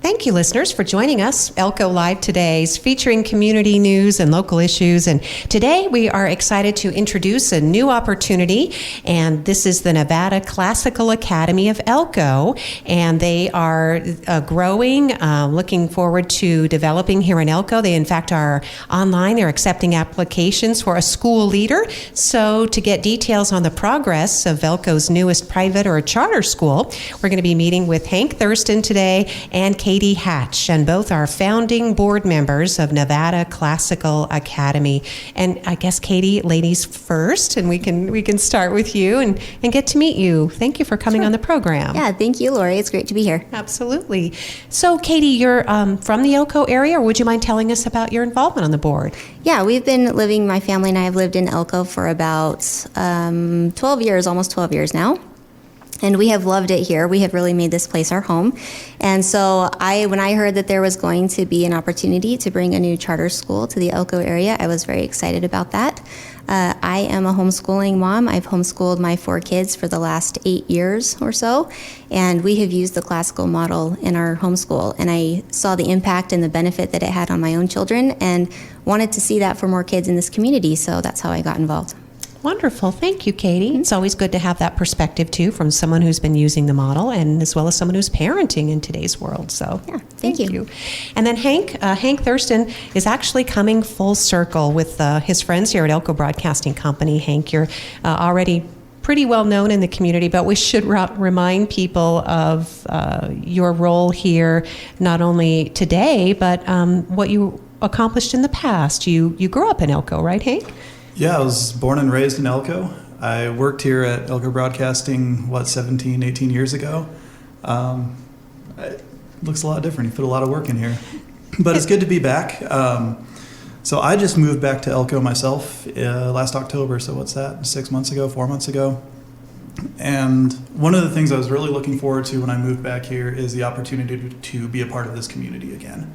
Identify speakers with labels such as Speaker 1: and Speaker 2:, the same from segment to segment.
Speaker 1: Thank you, listeners, for joining us. Elko Live today is featuring community news and local issues. And today we are excited to introduce a new opportunity. And this is the Nevada Classical Academy of Elko. And they are growing, looking forward to developing here in Elko. They, in fact, are online. They're accepting applications for a school leader. So to get details on the progress of Elko's newest private or charter school, we're going to be meeting with Hank Thurston today and Cadie Hatch, and both are founding board members of Nevada Classical Academy. And I guess, Cadie, ladies first, and we can start with you and get to meet you. Thank you for coming on the program.
Speaker 2: Yeah, thank you, Lori. It's great to be here.
Speaker 1: Absolutely. So, Cadie, you're from the Elko area, or would you mind telling us about your involvement on the board?
Speaker 2: Yeah, my family and I have lived in Elko for about 12 years, almost 12 years now. And we have loved it here. We have really made this place our home. And so when I heard that there was going to be an opportunity to bring a new charter school to the Elko area, I was very excited about that. I am a homeschooling mom. I've homeschooled my 4 kids for the last 8 years or so. And we have used the classical model in our homeschool. And I saw the impact and the benefit that it had on my own children and wanted to see that for more kids in this community. So that's how I got involved.
Speaker 1: Wonderful. Thank you, Cadie. It's always good to have that perspective, too, from someone who's been using the model and as well as someone who's parenting in today's world. So
Speaker 2: yeah, thank you.
Speaker 1: And then Hank Thurston is actually coming full circle with his friends here at Elko Broadcasting Company. Hank, you're already pretty well known in the community, but we should remind people of your role here, not only today, but what you accomplished in the past. You grew up in Elko, right, Hank?
Speaker 3: Yeah, I was born and raised in Elko. I worked here at Elko Broadcasting, 17, 18 years ago. It looks a lot different. You put a lot of work in here. But it's good to be back. So I just moved back to Elko myself last October. So what's that, 4 months ago? And one of the things I was really looking forward to when I moved back here is the opportunity to be a part of this community again.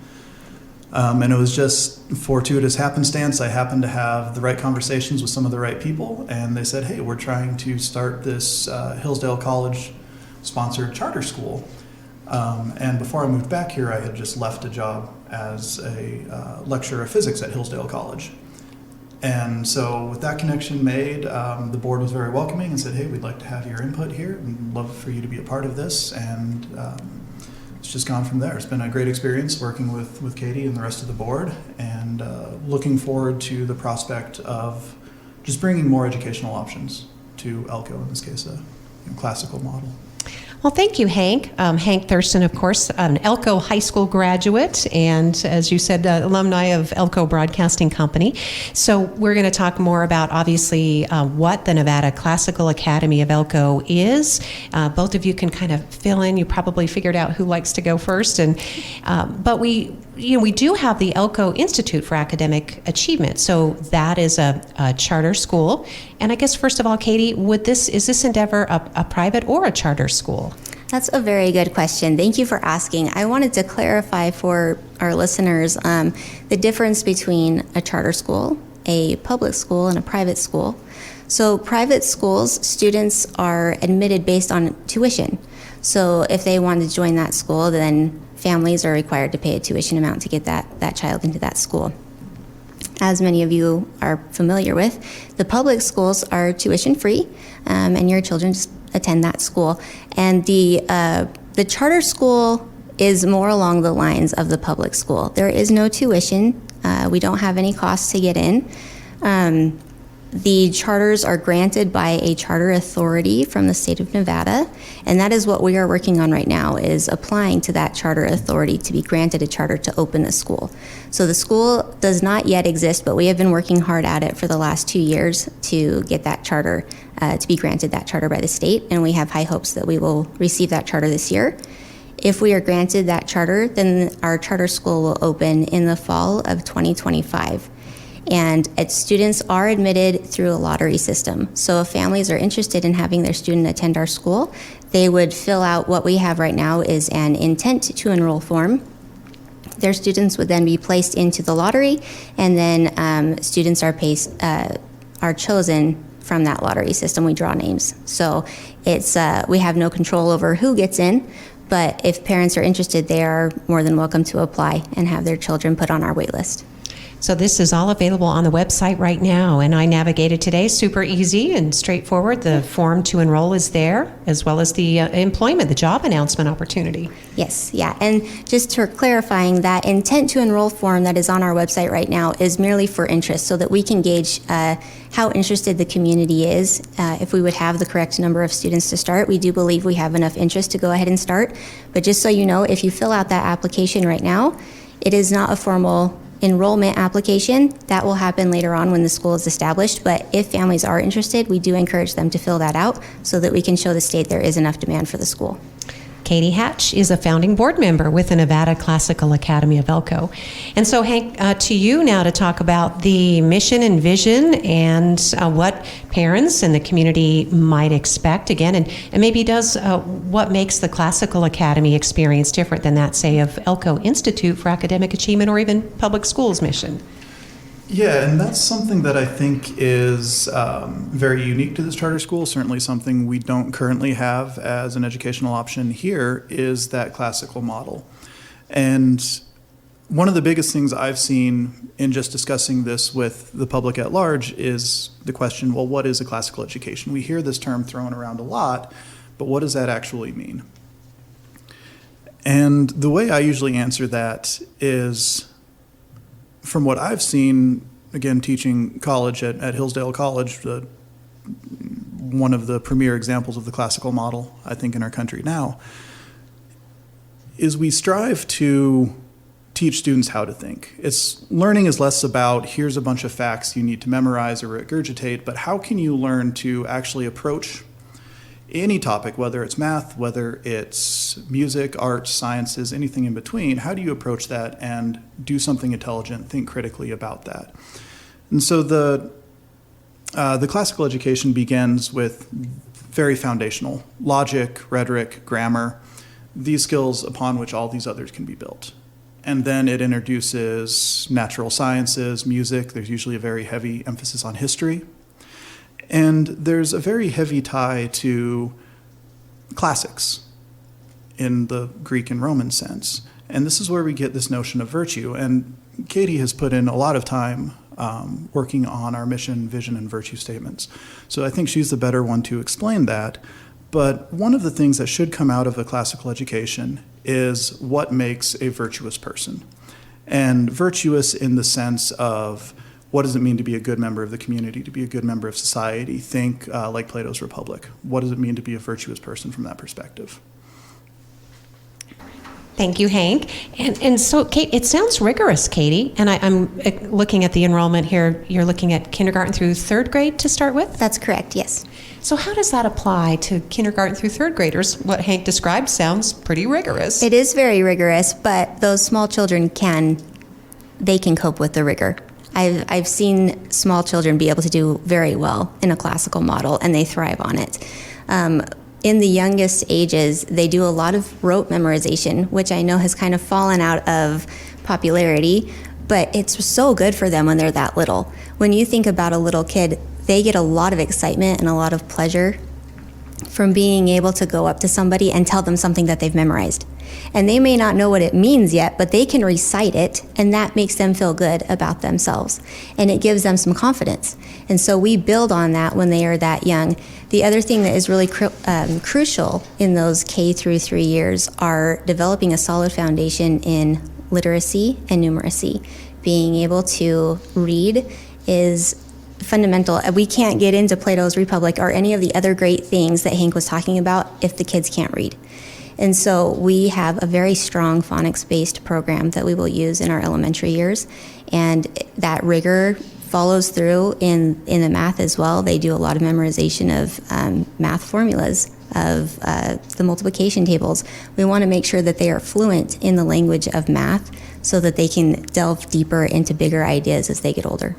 Speaker 3: And it was just fortuitous happenstance. I happened to have the right conversations with some of the right people, and they said, hey, we're trying to start this Hillsdale College sponsored charter school. And before I moved back here, I had just left a job as a lecturer of physics at Hillsdale College. And so with that connection made, the board was very welcoming and said, hey, we'd like to have your input here. We'd love for you to be a part of this. And it's just gone from there. It's been a great experience working with Cadie and the rest of the board, and looking forward to the prospect of just bringing more educational options to Elko, in this case, a classical model.
Speaker 1: Well, thank you, Hank. Hank Thurston, of course, an Elko High School graduate, and as you said, alumni of Elko Broadcasting Company. So we're going to talk more about, obviously, what the Nevada Classical Academy of Elko is. Both of you can kind of fill in. You probably figured out who likes to go first, but we do have the Elko Institute for Academic Achievement. So that is a charter school. And I guess, first of all, Cadie, is this endeavor a private or a charter school?
Speaker 2: That's a very good question. Thank you for asking. I wanted to clarify for our listeners the difference between a charter school, a public school, and a private school. So private schools, students are admitted based on tuition. So if they want to join that school, then families are required to pay a tuition amount to get that child into that school. As many of you are familiar with, the public schools are tuition free, and your children just attend that school. And the charter school is more along the lines of the public school. There is no tuition. We don't have any costs to get in. The charters are granted by a charter authority from the state of Nevada, and that is what we are working on right now, is applying to that charter authority to be granted a charter to open the school. So the school does not yet exist, but we have been working hard at it for the last 2 years to get that charter, to be granted that charter by the state, and we have high hopes that we will receive that charter this year. If we are granted that charter, then our charter school will open in the fall of 2025. And students are admitted through a lottery system. So if families are interested in having their student attend our school, they would fill out what we have right now is an intent to enroll form. Their students would then be placed into the lottery, and then students are chosen from that lottery system. We draw names. So we have no control over who gets in, But if parents are interested, they are more than welcome to apply and have their children put on our wait list.
Speaker 1: So this is all available on the website right now, and I navigated today. Super easy and straightforward. The form to enroll is there, as well as the employment, the job announcement opportunity.
Speaker 2: Yes, yeah, and just for clarifying, that intent to enroll form that is on our website right now is merely for interest, so that we can gauge how interested the community is. If we would have the correct number of students to start, we do believe we have enough interest to go ahead and start. But just so you know, if you fill out that application right now, it is not a formal enrollment application. That will happen later on when the school is established, but if families are interested, we do encourage them to fill that out so that we can show the state there is enough demand for the school.
Speaker 1: Cadie Hatch is a founding board member with the Nevada Classical Academy of Elko. And so, Hank, to you now to talk about the mission and vision and what parents and the community might expect again, and maybe does what makes the Classical Academy experience different than that, say, of Elko Institute for Academic Achievement or even public schools mission.
Speaker 3: Yeah, and that's something that I think is very unique to this charter school. Certainly something we don't currently have as an educational option here is that classical model. And one of the biggest things I've seen in just discussing this with the public at large is the question, well, what is a classical education? We hear this term thrown around a lot, but what does that actually mean? And the way I usually answer that is, from what I've seen, again, teaching college at Hillsdale College, one of the premier examples of the classical model, I think, in our country now, is we strive to teach students how to think. Learning is less about, here's a bunch of facts you need to memorize or regurgitate, but how can you learn to actually approach any topic, whether it's math, whether it's music, arts, sciences, anything in between. How do you approach that and do something intelligent, think critically about that? And so the classical education begins with very foundational logic, rhetoric, grammar, these skills upon which all these others can be built. And then it introduces natural sciences, music. There's usually a very heavy emphasis on history. And there's a very heavy tie to classics in the Greek and Roman sense. And this is where we get this notion of virtue. And Cadie has put in a lot of time working on our mission, vision, and virtue statements. So I think she's the better one to explain that. But one of the things that should come out of a classical education is what makes a virtuous person. And virtuous in the sense of, what does it mean to be a good member of the community, to be a good member of society? Think like Plato's Republic. What does it mean to be a virtuous person from that perspective?
Speaker 1: Thank you, Hank. And so, Kate, it sounds rigorous, Cadie. And I'm looking at the enrollment here. You're looking at kindergarten through third grade to start with?
Speaker 2: That's correct, yes.
Speaker 1: So how does that apply to kindergarten through third graders? What Hank described sounds pretty rigorous.
Speaker 2: It is very rigorous, but those small children can cope with the rigor. I've seen small children be able to do very well in a classical model, and they thrive on it. In the youngest ages, they do a lot of rote memorization, which I know has kind of fallen out of popularity, but it's so good for them when they're that little. When you think about a little kid, they get a lot of excitement and a lot of pleasure from being able to go up to somebody and tell them something that they've memorized. And they may not know what it means yet, but they can recite it, and that makes them feel good about themselves. And it gives them some confidence. And so we build on that when they are that young. The other thing that is really crucial in those K through 3 years are developing a solid foundation in literacy and numeracy. Being able to read is fundamental. We can't get into Plato's Republic or any of the other great things that Hank was talking about if the kids can't read. And so we have a very strong phonics-based program that we will use in our elementary years, and that rigor follows through in the math as well. They do a lot of memorization of math formulas, of the multiplication tables. We want to make sure that they are fluent in the language of math so that they can delve deeper into bigger ideas as they get older.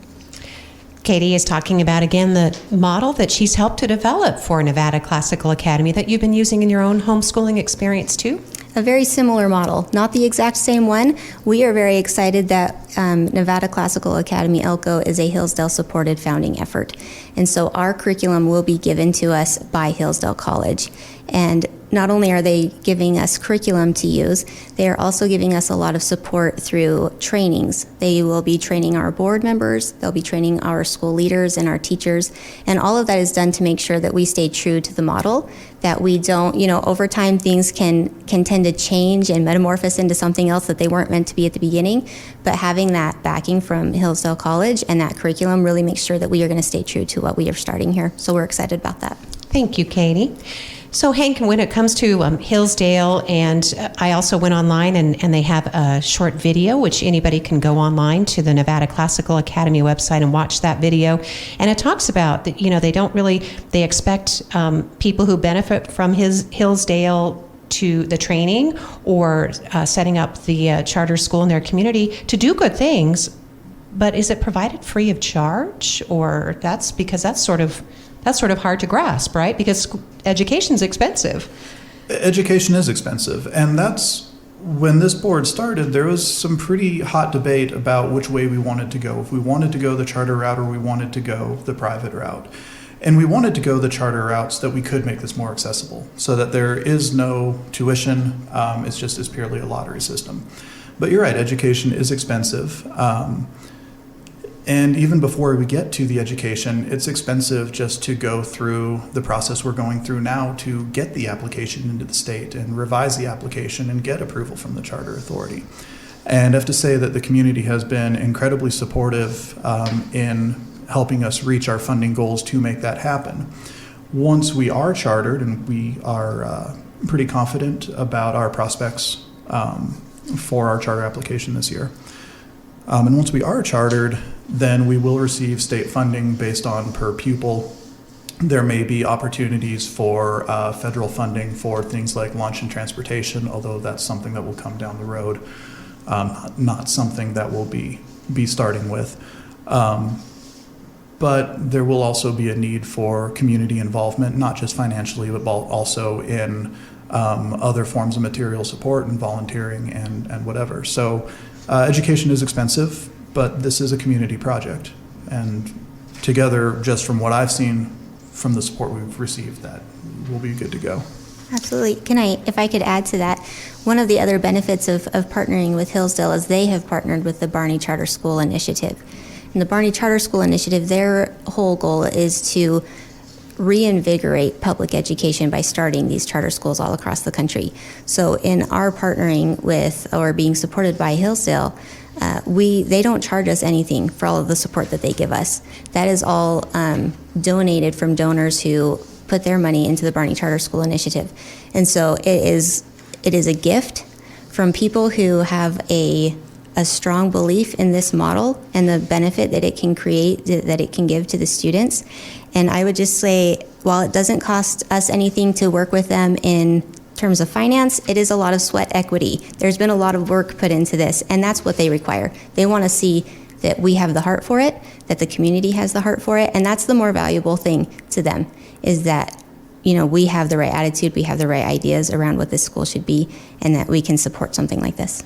Speaker 1: Cadie is talking about, again, the model that she's helped to develop for Nevada Classical Academy that you've been using in your own homeschooling experience, too?
Speaker 2: A very similar model, not the exact same one. We are very excited that Nevada Classical Academy Elko is a Hillsdale-supported founding effort. And so our curriculum will be given to us by Hillsdale College. And not only are they giving us curriculum to use, they are also giving us a lot of support through trainings. They will be training our board members, they'll be training our school leaders and our teachers, and all of that is done to make sure that we stay true to the model, that we don't, over time things can tend to change and metamorphose into something else that they weren't meant to be at the beginning, but having that backing from Hillsdale College and that curriculum really makes sure that we are going to stay true to what we are starting here. So we're excited about that.
Speaker 1: Thank you, Cadie. So Hank, when it comes to Hillsdale, and I also went online and they have a short video, which anybody can go online to the Nevada Classical Academy website and watch that video. And it talks about that, they expect people who benefit from Hillsdale to the training or setting up the charter school in their community to do good things. But is it provided free of charge? Or that's sort of hard to grasp, right? Because education's expensive.
Speaker 3: Education is expensive, and that's when this board started. There was some pretty hot debate about which way we wanted to go. If we wanted to go the charter route or we wanted to go the private route. And we wanted to go the charter route so that we could make this more accessible, so that there is no tuition. It's purely a lottery system. But you're right, education is expensive. And even before we get to the education, it's expensive just to go through the process we're going through now to get the application into the state and revise the application and get approval from the charter authority. And I have to say that the community has been incredibly supportive in helping us reach our funding goals to make that happen. Once we are chartered, and we are pretty confident about our prospects for our charter application this year. And once we are chartered, then we will receive state funding based on per pupil. There may be opportunities for federal funding for things like lunch and transportation, although that's something that will come down the road, not something that we'll be starting with. But there will also be a need for community involvement, not just financially, but also in other forms of material support and volunteering and whatever. So education is expensive, but this is a community project. And together, just from what I've seen from the support we've received, that we'll be good to go.
Speaker 2: Absolutely. If I could add to that, one of the other benefits of partnering with Hillsdale is they have partnered with the Barney Charter School Initiative. And the Barney Charter School Initiative, their whole goal is to reinvigorate public education by starting these charter schools all across the country. So in our partnering with or being supported by Hillsdale, they don't charge us anything for all of the support that they give us. That is all donated from donors who put their money into the Barney Charter School Initiative. And so it is a gift from people who have a strong belief in this model and the benefit that it can create, that it can give to the students. And I would just say, while it doesn't cost us anything to work with them in terms of finance, it is a lot of sweat equity. There's been a lot of work put into this, and that's what they require. They want to see that we have the heart for it, that the community has the heart for it, and that's the more valuable thing to them, is that we have the right attitude, we have the right ideas around what this school should be, and that we can support something like this.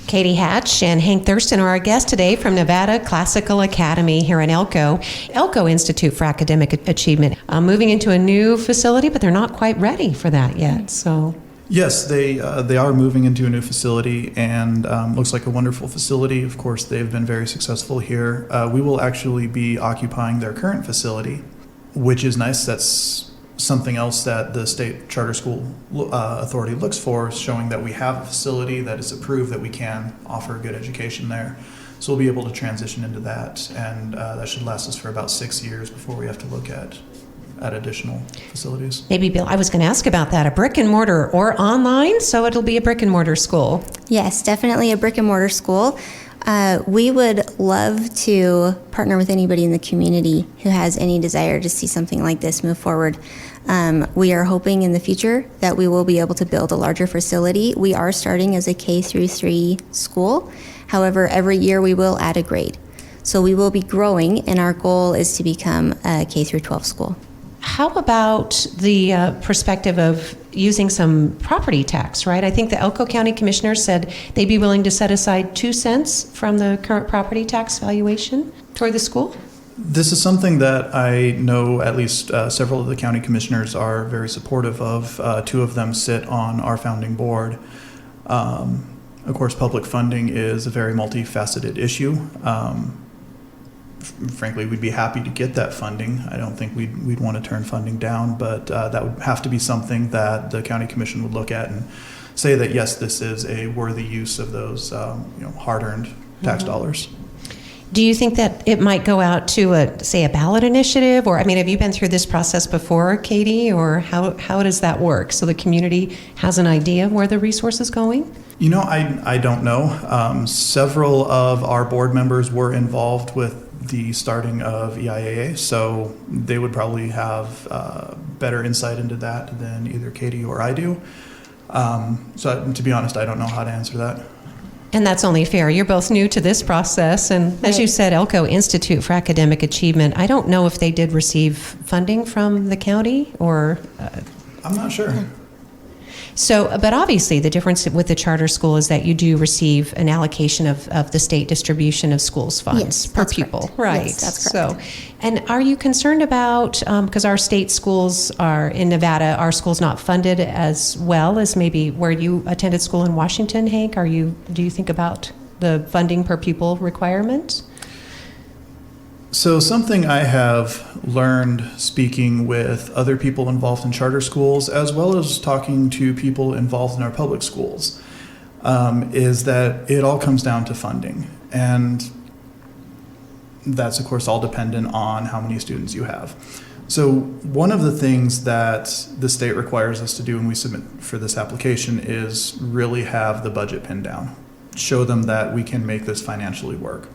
Speaker 1: Cadie Hatch and Hank Thurston are our guests today from Nevada Classical Academy here in Elko. Elko Institute for Academic Achievement. Moving into a new facility, but they're not quite ready for that yet. So,
Speaker 3: yes, they are moving into a new facility, and looks like a wonderful facility. Of course, they've been very successful here. We will actually be occupying their current facility, which is nice. That's something else that the state charter school authority looks for, showing that we have a facility that is approved, that we can offer a good education there. So we'll be able to transition into that, and that should last us for about 6 years before we have to look at additional facilities.
Speaker 1: Maybe, Bill, I was going to ask about that, a brick and mortar or online, so it'll be a brick and mortar school.
Speaker 2: Yes, definitely a brick and mortar school. We would love to partner with anybody in the community who has any desire to see something like this move forward. We are hoping in the future that we will be able to build a larger facility. We are starting as a K-3 school. However, every year we will add a grade. So we will be growing, and our goal is to become a K-12 school.
Speaker 1: How about the perspective of using some property tax, right? I think the Elko County Commissioner said they'd be willing to set aside 2 cents from the current property tax valuation toward the school.
Speaker 3: This is something that I know at least several of the county commissioners are very supportive of. Two of them sit on our founding board. Of course, public funding is a very multifaceted issue. Frankly, we'd be happy to get that funding. I don't think we'd want to turn funding down, but that would have to be something that the county commission would look at and say that, yes, this is a worthy use of those hard-earned tax dollars.
Speaker 1: Do you think that it might go out to a ballot initiative? Or, I mean, have you been through this process before, Cadie? Or how does that work? So the community has an idea of where the resource is going?
Speaker 3: I don't know. Several of our board members were involved with the starting of EIAA, so they would probably have better insight into that than either Cadie or I do. So to be honest, I don't know how to answer that.
Speaker 1: And that's only fair. You're both new to this process. And as you said, Elko Institute for Academic Achievement, I don't know if they did receive funding from the county or...
Speaker 3: I'm not sure.
Speaker 1: So, but obviously the difference with the charter school is that you do receive an allocation of the state distribution of schools funds
Speaker 2: Yes,
Speaker 1: per
Speaker 2: that's
Speaker 1: pupil.
Speaker 2: correct.
Speaker 1: Right.
Speaker 2: Yes, that's correct.
Speaker 1: So, and are you concerned about, because our state schools are in Nevada, our schools not funded as well as maybe where you attended school in Washington, Hank? Do you think about the funding per pupil requirement?
Speaker 3: So something I have learned speaking with other people involved in charter schools, as well as talking to people involved in our public schools, is that it all comes down to funding. And that's, of course, all dependent on how many students you have. So one of the things that the state requires us to do when we submit for this application is really have the budget pinned down. Show them that we can make this financially work.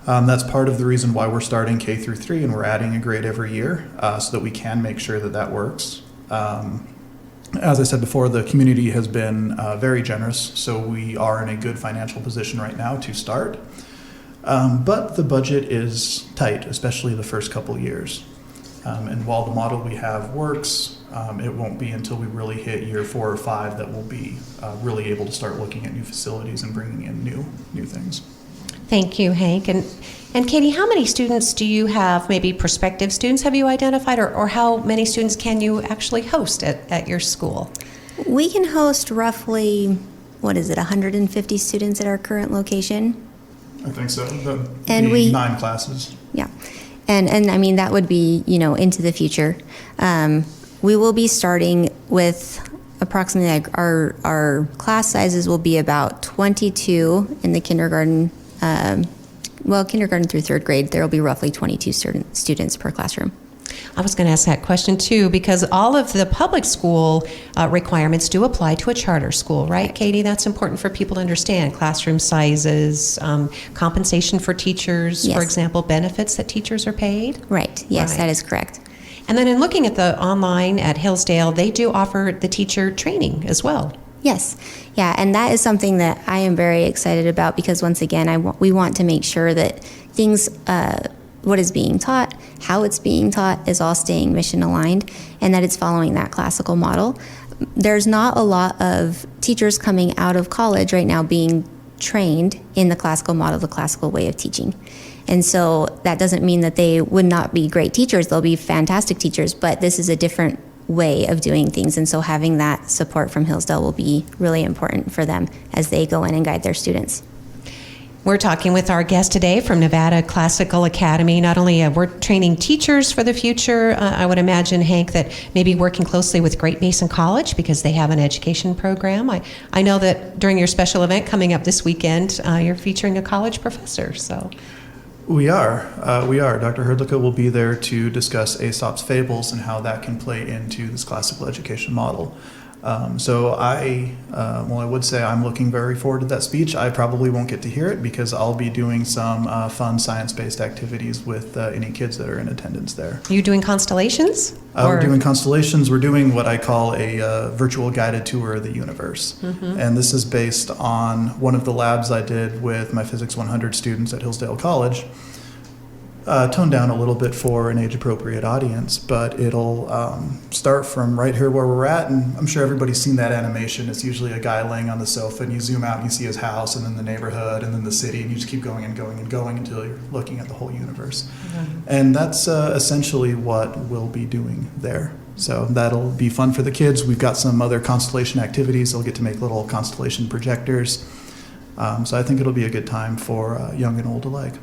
Speaker 3: That's part of the reason why we're starting K through 3 and we're adding a grade every year so that we can make sure that that works. As I said before, the community has been very generous, so we are in a good financial position right now to start. But the budget is tight, especially the first couple years. And while the model we have works, it won't be until we really hit year 4 or 5 that we'll be really able to start looking at new facilities and bringing in new things.
Speaker 1: Thank you, Hank. And Cadie, how many students do you have, maybe prospective students have you identified, or how many students can you actually host at your school?
Speaker 2: We can host roughly, 150 students at our current location?
Speaker 3: I think so.
Speaker 2: And we 9
Speaker 3: classes.
Speaker 2: Yeah. And I mean, that would be, into the future. We will be starting with approximately, our class sizes will be about 22 in the kindergarten. Kindergarten through 3rd grade, there will be roughly 22 students per classroom.
Speaker 1: I was going to ask that question too, because all of the public school requirements do apply to a charter school, right, Cadie? That's important for people to understand. Classroom sizes, compensation for teachers,
Speaker 2: Yes.
Speaker 1: for example, benefits that teachers are paid.
Speaker 2: Right. Yes,
Speaker 1: Right.
Speaker 2: that is correct.
Speaker 1: And then in looking at the online at Hillsdale, they do offer the teacher training as well.
Speaker 2: Yes. Yeah, and that is something that I am very excited about because, once again, we want to make sure that things, what is being taught, how it's being taught, is all staying mission aligned, and that it's following that classical model. There's not a lot of teachers coming out of college right now being trained in the classical model, the classical way of teaching. And so that doesn't mean that they would not be great teachers. They'll be fantastic teachers, but this is a different way of doing things, and so having that support from Hillsdale will be really important for them as they go in and guide their students.
Speaker 1: We're talking with our guest today from Nevada Classical Academy. Not only we're training teachers for the future, I would imagine, Hank, that maybe working closely with Great Basin College because they have an education program. I know that during your special event coming up this weekend, you're featuring a college professor, so...
Speaker 3: We are. Dr. Herdlicka will be there to discuss Aesop's fables and how that can play into this classical education model. So I would say I'm looking very forward to that speech. I probably won't get to hear it because I'll be doing some fun science-based activities with any kids that are in attendance there.
Speaker 1: Are you doing constellations?
Speaker 3: We're doing constellations. We're doing what I call a virtual guided tour of the universe. Mm-hmm. And this is based on one of the labs I did with my Physics 100 students at Hillsdale College. toned down a little bit for an age-appropriate audience, but it'll start from right here where we're at, and I'm sure everybody's seen that animation. It's usually a guy laying on the sofa, and you zoom out and you see his house, and then the neighborhood, and then the city, and you just keep going and going and going until you're looking at the whole universe. And that's essentially what we'll be doing there. So that'll be fun for the kids. We've got some other constellation activities. They'll get to make little constellation projectors. So I think it'll be a good time for young and old alike.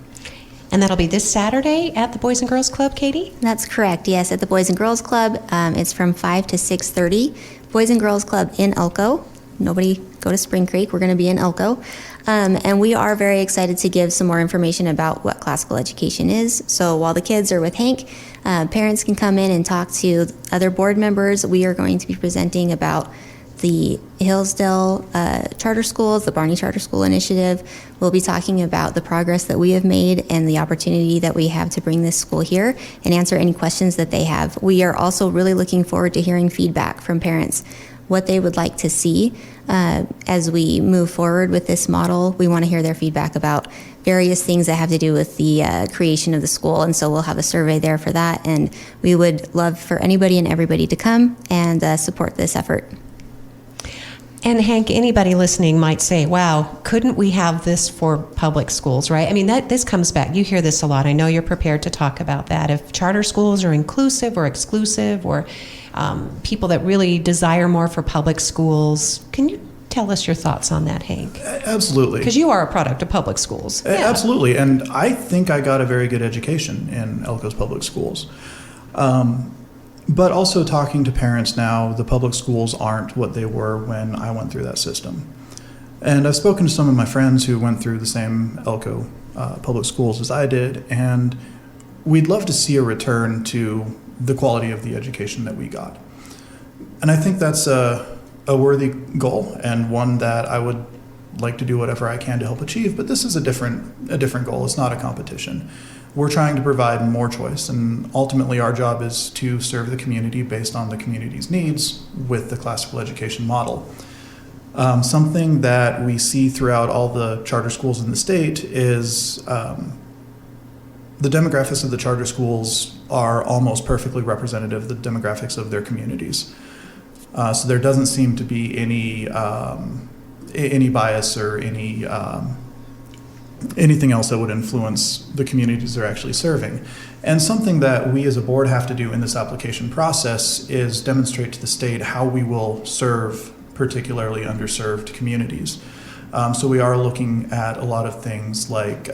Speaker 1: And that'll be this Saturday at the Boys and Girls Club, Cadie?
Speaker 2: That's correct, yes, at the Boys and Girls Club. It's from 5 to 6:30. Boys and Girls Club in Elko. Nobody go to Spring Creek. We're going to be in Elko. And we are very excited to give some more information about what classical education is. So while the kids are with Hank, parents can come in and talk to other board members. We are going to be presenting about the Hillsdale charter schools, the Barney Charter School Initiative. We'll be talking about the progress that we have made and the opportunity that we have to bring this school here and answer any questions that they have. We are also really looking forward to hearing feedback from parents, what they would like to see as we move forward with this model. We want to hear their feedback about various things that have to do with the creation of the school, and so we'll have a survey there for that, and we would love for anybody and everybody to come and support this effort.
Speaker 1: And Hank, anybody listening might say, wow, couldn't we have this for public schools, right? I mean, this comes back. You hear this a lot. I know you're prepared to talk about that. If charter schools are inclusive or exclusive, or people that really desire more for public schools, can you tell us your thoughts on that, Hank?
Speaker 3: Absolutely.
Speaker 1: Because you are a product of public schools. Yeah.
Speaker 3: Absolutely. And I think I got a very good education in Elko's public schools. But also talking to parents now, the public schools aren't what they were when I went through that system. And I've spoken to some of my friends who went through the same Elko public schools as I did, and we'd love to see a return to the quality of the education that we got. And I think that's a worthy goal, and one that I would like to do whatever I can to help achieve. But this is a different goal. It's not a competition. We're trying to provide more choice, and ultimately our job is to serve the community based on the community's needs with the classical education model. Something that we see throughout all the charter schools in the state is the demographics of the charter schools are almost perfectly representative of the demographics of their communities. So there doesn't seem to be any bias or anything else that would influence the communities they're actually serving. And something that we as a board have to do in this application process is demonstrate to the state how we will serve particularly underserved communities. So we are looking at a lot of things like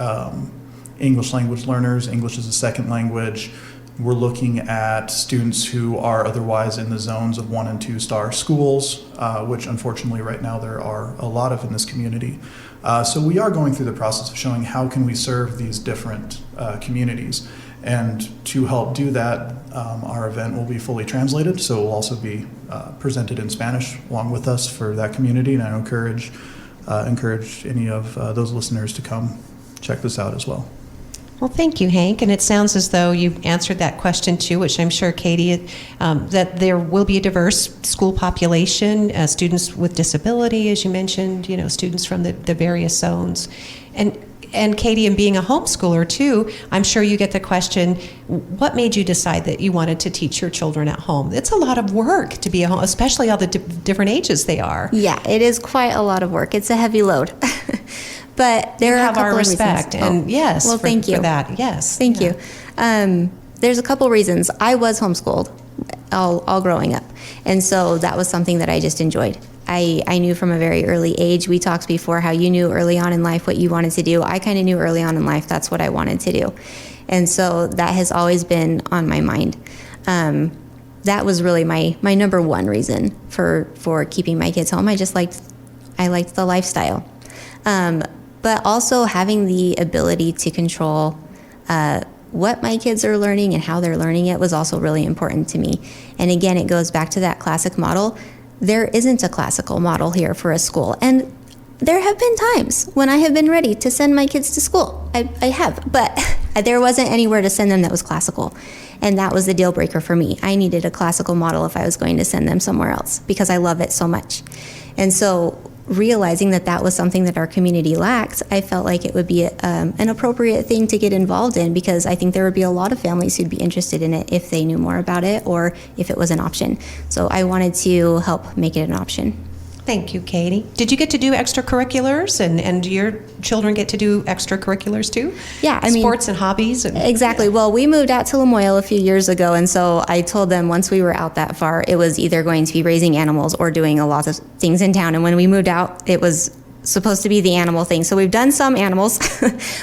Speaker 3: English language learners, English as a second language. We're looking at students who are otherwise in the zones of 1- and 2-star schools, which unfortunately right now there are a lot of in this community. So we are going through the process of showing how can we serve these different communities. And to help do that, our event will be fully translated, so it will also be presented in Spanish along with us for that community. And I encourage any of those listeners to come check this out as well.
Speaker 1: Well, thank you, Hank. And it sounds as though you answered that question too, which I'm sure, Cadie, that there will be a diverse school population, students with disability, as you mentioned, students from the various zones. And Cadie, and being a homeschooler too, I'm sure you get the question, what made you decide that you wanted to teach your children at home? It's a lot of work to be at home, especially all the different ages they are.
Speaker 2: Yeah, it is quite a lot of work. It's a heavy load. But there are a couple
Speaker 1: our
Speaker 2: of
Speaker 1: respect,
Speaker 2: reasons.
Speaker 1: and yes,
Speaker 2: well, thank you
Speaker 1: for that. Yes,
Speaker 2: thank you. There's a couple reasons. I was homeschooled all growing up, and so that was something that I just enjoyed. I knew from a very early age. We talked before how you knew early on in life what you wanted to do. I kind of knew early on in life that's what I wanted to do, and so that has always been on my mind. That was really my number one reason for keeping my kids home. I liked the lifestyle. But also having the ability to control what my kids are learning and how they're learning it was also really important to me. And again, it goes back to that classic model. There isn't a classical model here for a school. And there have been times when I have been ready to send my kids to school. I have, but there wasn't anywhere to send them that was classical. And that was the deal breaker for me. I needed a classical model if I was going to send them somewhere else because I love it so much. And so realizing that that was something that our community lacked, I felt like it would be an appropriate thing to get involved in, because I think there would be a lot of families who'd be interested in it if they knew more about it or if it was an option. So I wanted to help make it an option.
Speaker 1: Thank you, Cadie. Did you get to do extracurriculars, and do your children get to do extracurriculars too?
Speaker 2: Yeah, I mean,
Speaker 1: sports and hobbies.
Speaker 2: Exactly. Well, we moved out to Lamoille a few years ago, and so I told them once we were out that far, it was either going to be raising animals or doing a lot of things in town. And when we moved out, it was supposed to be the animal thing. So we've done some animals.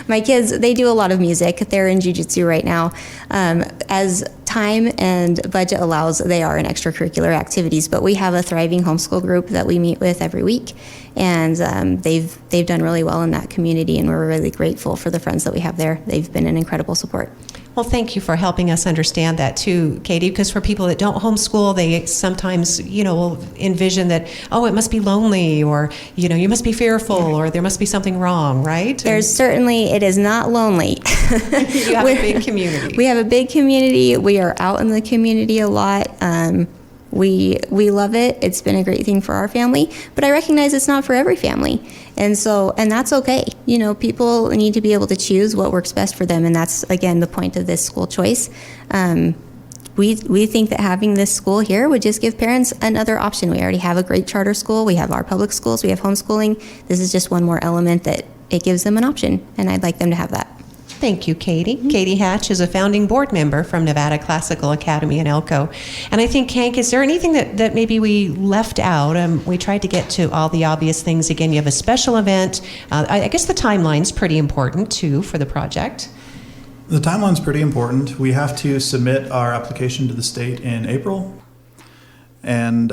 Speaker 2: My kids, they do a lot of music. They're in jiu-jitsu right now. As time and budget allows, they are in extracurricular activities, but we have a thriving homeschool group that we meet with every week, and they've done really well in that community, and we're really grateful for the friends that we have there. They've been an incredible support.
Speaker 1: Well, thank you for helping us understand that too, Cadie, because for people that don't homeschool, they sometimes, will envision that, oh, it must be lonely, or, you must be fearful, or there must be something wrong, right?
Speaker 2: It is not lonely.
Speaker 1: You have a big community.
Speaker 2: We have a big community. We are out in the community a lot. We love it. It's been a great thing for our family, but I recognize it's not for every family. And that's okay. People need to be able to choose what works best for them. And that's, again, the point of this school choice. We think that having this school here would just give parents another option. We already have a great charter school. We have our public schools. We have homeschooling. This is just one more element that it gives them an option. And I'd like them to have that.
Speaker 1: Thank you, Cadie. Cadie Hatch is a founding board member from Nevada Classical Academy in Elko. And I think, Hank, is there anything that maybe we left out? We tried to get to all the obvious things. Again, you have a special event. I guess the timeline's pretty important, too, for the project.
Speaker 3: The timeline's pretty important. We have to submit our application to the state in April. And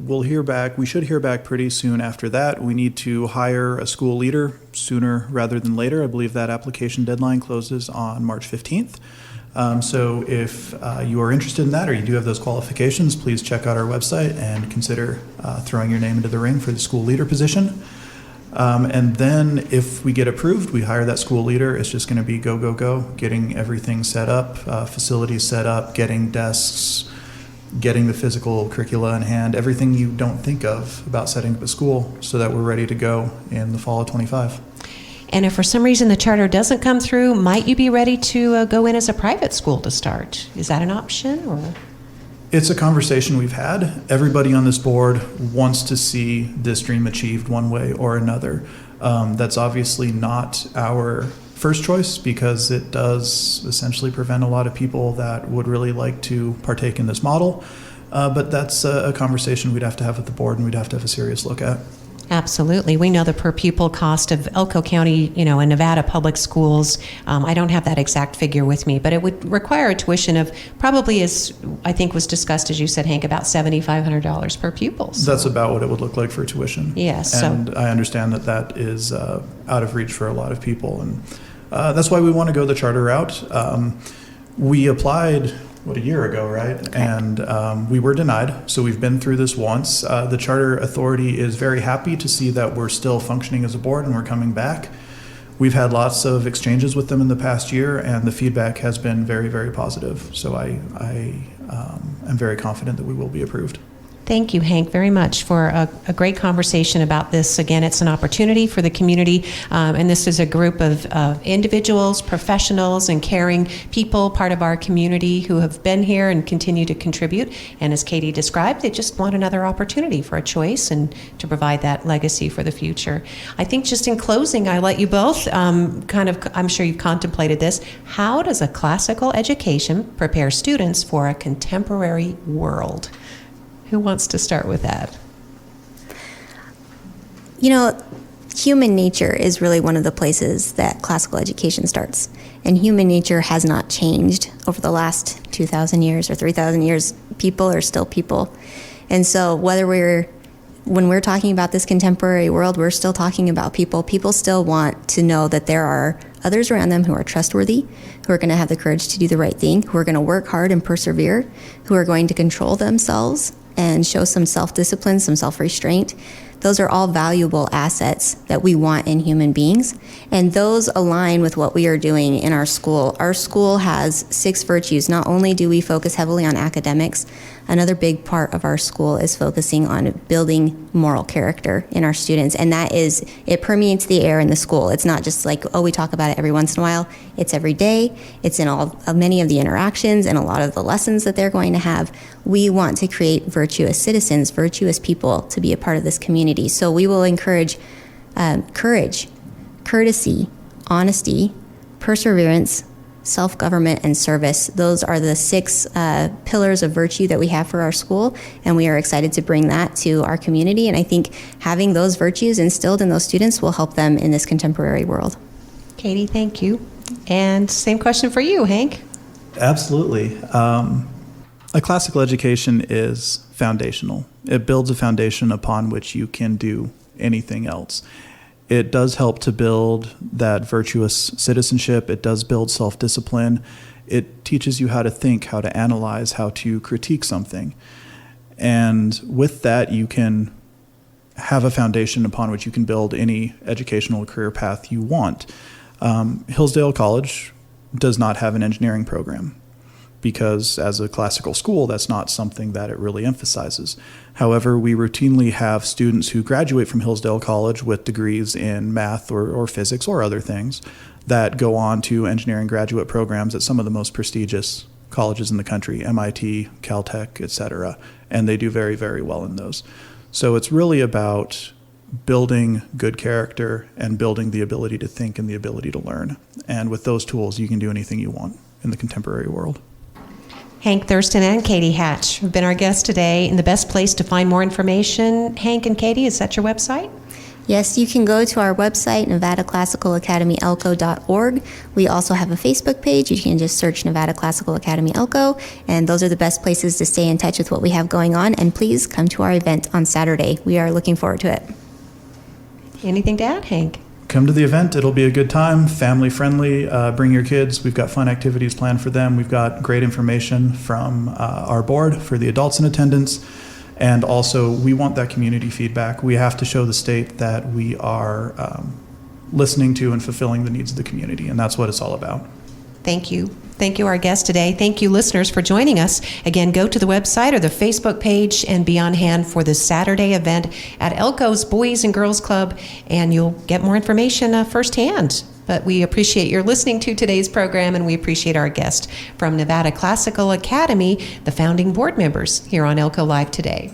Speaker 3: we should hear back pretty soon after that. We need to hire a school leader sooner rather than later. I believe that application deadline closes on March 15th. So if you are interested in that, or you do have those qualifications, please check out our website and consider throwing your name into the ring for the school leader position. And then if we get approved, we hire that school leader. It's just going to be go, go, go, getting everything set up, facilities set up, getting desks, getting the physical curricula in hand, everything you don't think of about setting up a school, so that we're ready to go in the fall of 25.
Speaker 1: And if for some reason the charter doesn't come through, might you be ready to go in as a private school to start? Is that an option? Or?
Speaker 3: It's a conversation we've had. Everybody on this board wants to see this dream achieved one way or another. That's obviously not our first choice, because it does essentially prevent a lot of people that would really like to partake in this model. But that's a conversation we'd have to have with the board, and we'd have to have a serious look at.
Speaker 1: Absolutely. We know the per pupil cost of Elko County, in Nevada public schools. I don't have that exact figure with me, but it would require a tuition of probably, as I think was discussed, as you said, Hank, about $7,500 per pupil. So.
Speaker 3: That's about what it would look like for tuition.
Speaker 1: Yes.
Speaker 3: And I understand that is out of reach for a lot of people. And that's why we want to go the charter route. We applied, a year ago, right?
Speaker 2: Correct.
Speaker 3: And we were denied. So we've been through this once. The Charter Authority is very happy to see that we're still functioning as a board and we're coming back. We've had lots of exchanges with them in the past year, and the feedback has been very, very positive. So I am very confident that we will be approved.
Speaker 1: Thank you, Hank, very much for a great conversation about this. Again, it's an opportunity for the community, and this is a group of individuals, professionals, and caring people, part of our community, who have been here and continue to contribute. And as Cadie described, they just want another opportunity for a choice and to provide that legacy for the future. I think just in closing, I let you both I'm sure you've contemplated this. How does a classical education prepare students for a contemporary world? Who wants to start with that?
Speaker 2: Human nature is really one of the places that classical education starts. And human nature has not changed over the last 2,000 years or 3,000 years. People are still people. And so when we're talking about this contemporary world, we're still talking about people. People still want to know that there are others around them who are trustworthy, who are going to have the courage to do the right thing, who are going to work hard and persevere, who are going to control themselves and show some self-discipline, some self-restraint. Those are all valuable assets that we want in human beings, and those align with what we are doing in our school. Our school has 6 virtues. Not only do we focus heavily on academics, Another big part of our school is focusing on building moral character in our students, and it permeates the air in the school. It's not just like, oh, we talk about it every once in a while. It's every day. It's in many of the interactions and a lot of the lessons that they're going to have. We want to create virtuous citizens, virtuous people to be a part of this community. So we will encourage courage, courtesy, honesty, perseverance, self-government, and service. Those are the 6 pillars of virtue that we have for our school, and we are excited to bring that to our community. And I think having those virtues instilled in those students will help them in this contemporary world.
Speaker 1: Cadie, thank you. And same question for you, Hank.
Speaker 3: Absolutely. A classical education is foundational. It builds a foundation upon which you can do anything else. It does help to build that virtuous citizenship. It does build self-discipline. It teaches you how to think, how to analyze, how to critique something. And with that, you can have a foundation upon which you can build any educational career path you want. Hillsdale College does not have an engineering program, because as a classical school, that's not something that it really emphasizes. However, we routinely have students who graduate from Hillsdale College with degrees in math or physics or other things that go on to engineering graduate programs at some of the most prestigious colleges in the country, MIT, Caltech, etc., and they do very, very well in those. So it's really about building good character and building the ability to think and the ability to learn. And with those tools, you can do anything you want in the contemporary world.
Speaker 1: Hank Thurston and Cadie Hatch have been our guests today. And the best place to find more information, Hank and Cadie, is that your website?
Speaker 2: Yes, you can go to our website, nevadaclassicalacademyelko.org. We also have a Facebook page. You can just search Nevada Classical Academy Elko, and those are the best places to stay in touch with what we have going on. And please come to our event on Saturday. We are looking forward to it.
Speaker 1: Anything to add, Hank?
Speaker 3: Come to the event. It'll be a good time, family friendly. Bring your kids. We've got fun activities planned for them. We've got great information from our board for the adults in attendance. And also, we want that community feedback. We have to show the state that we are listening to and fulfilling the needs of the community, and that's what it's all about.
Speaker 1: Thank you. Thank you, our guest today. Thank you, listeners, for joining us. Again, go to the website or the Facebook page and be on hand for the Saturday event at Elko's Boys and Girls Club, and you'll get more information firsthand. But we appreciate your listening to today's program, and we appreciate our guest from Nevada Classical Academy, the founding board members here on Elko Live today.